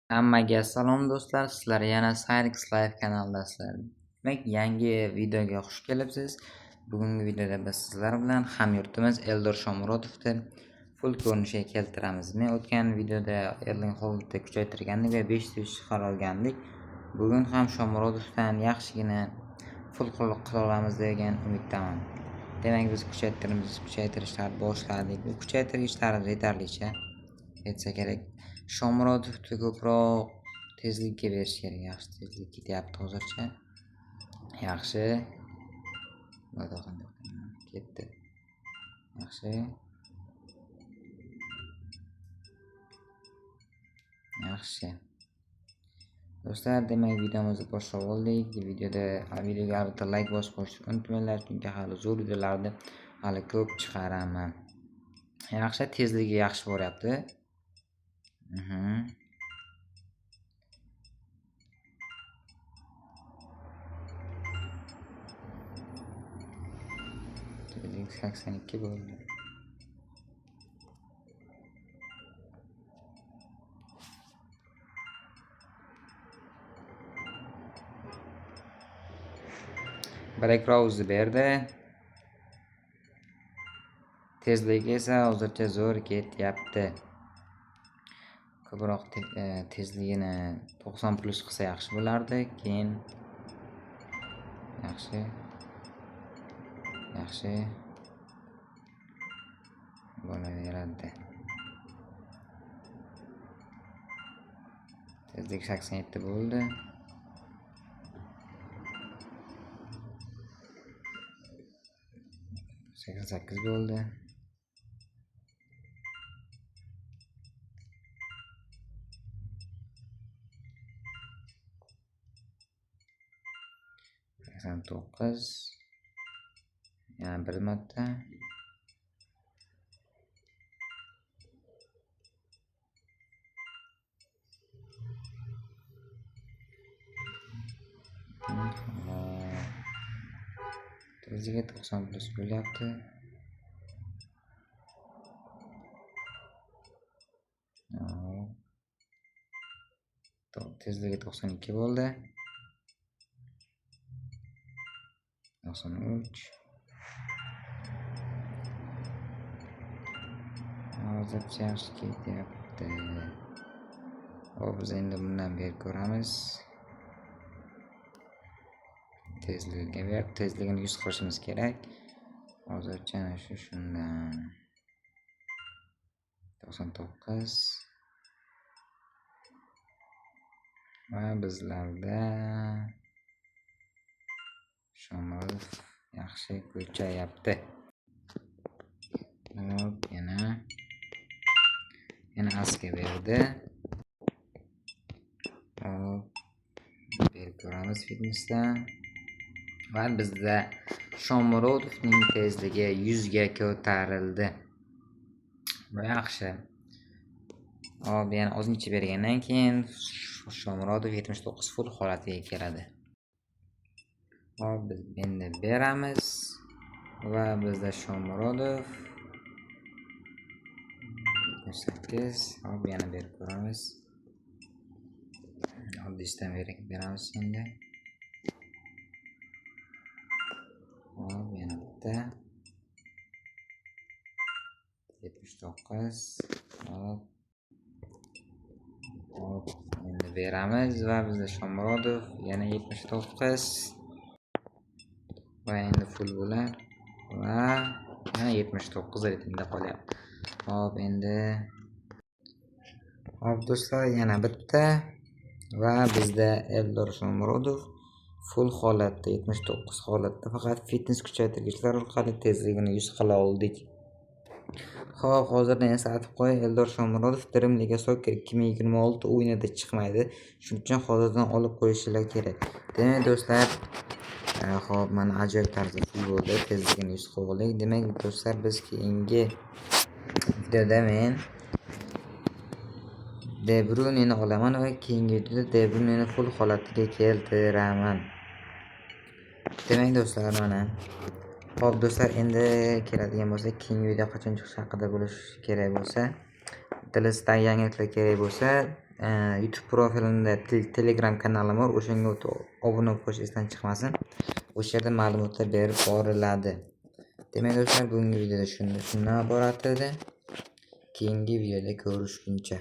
Hammaga salom do'stlar, sizlar yana Cyrix Live kanalidasizlar. Demak, yangi videoga xush kelibsiz. Bugungi videoda biz sizlar bilan hamyurtimiz Eldor Shomurodovni full ko'rinishga keltiramiz. Men o'tgan videoda Erling Haalandni kuchaytirgandik va 500 shahar olgandik. Bugun ham Shomurodovdan yaxshigina full qila olamiz degan umiddaman. Demak, biz kuchaytirishlarni boshladik. Bu kuchaytirishlarimiz yetarlicha aytsa kerak. Shomurodovni ko'proq tezlikka berish kerak. Yaxshi tezlik ketyapti hozircha. Yaxshi. Ketdi. Yaxshi. Yaxshi. Do'stlar, demak videomizni boshlab oldik. Videoga albatta like bosib qo'yishni unutmanglar, chunki hali zo'r videolarni hali ko'p chiqaraman. Yaxshi, tezligi yaxshi boryapti. Tezlik 82 bo'ldi. Break Rose berdi. Tezligi esa hozircha zo'r ketyapti. Ko'proq tezligini 90 plus qilsa yaxshi bo'lardi. Keyin yaxshi bo'laveradi. Tezlik 87 bo'ldi. Sakkiz bo'ldi. To'qqiz. Yana bir marta. Tezligi 90 plus bo'lyapti. Tezligi 92 bo'ldi. 93. Hozircha yaxshi ketyapti. Biz endi bundan beri ko'ramiz. Tezligini 100 qilishimiz kerak. Hozircha shundan 99 va bizlarda Shomurodov yaxshi ko'chayapti. Yana asga berdi. Ko'ramiz fitnessda. Va bizda Shomurodovning tezligi 100 ga ko'tarildi. Bu yaxshi. Yana ozgincha bergandan keyin Shomurodov 79 full holatiga keladi. Biz endi beramiz va bizda Shomurodov 78. Yana berib ko'ramiz. Oddiydan beramiz endi. Yana bitta 79. Endi beramiz va bizda Shomurodov yana 79 va endi full bo'lar va yana 79 reytingda qolyapti. Endi do'stlar, yana bitta va bizda Eldor Shomurodov full holatda 79 holatda faqat fitness kuchaytirgichlar orqali tezligini 100 qila oldik. Hozirdan eslatib qo'y, Eldor Shomurodov Dream Liga Soccer 2026 o'yinida chiqmaydi. Shuning uchun hozirdan olib qo'yishinglar kerak. Demak do'stlar, mana ajoyib tarzda futbolda tezligini 100 qilib oldik. Demak do'stlar, biz keyingi videoda men De Bruyne'ni olaman va keyingi videoda De Bruyne'ni full holatiga keltiraman. Demak do'stlar, mana do'stlar, endi keladigan bo'lsa, keyingi video qachon chiqishi haqida bilish kerak bo'lsa, tilingizda yangiliklar kerak bo'lsa, YouTube profilimda Telegram kanalim bor. O'shanga obuna bo'lib qo'yish esdan chiqmasin. O'sha yerda ma'lumotlar berib boriladi. Demak do'stlar, bugungi videoda shundan iborat edi. Keyingi videoda ko'rishguncha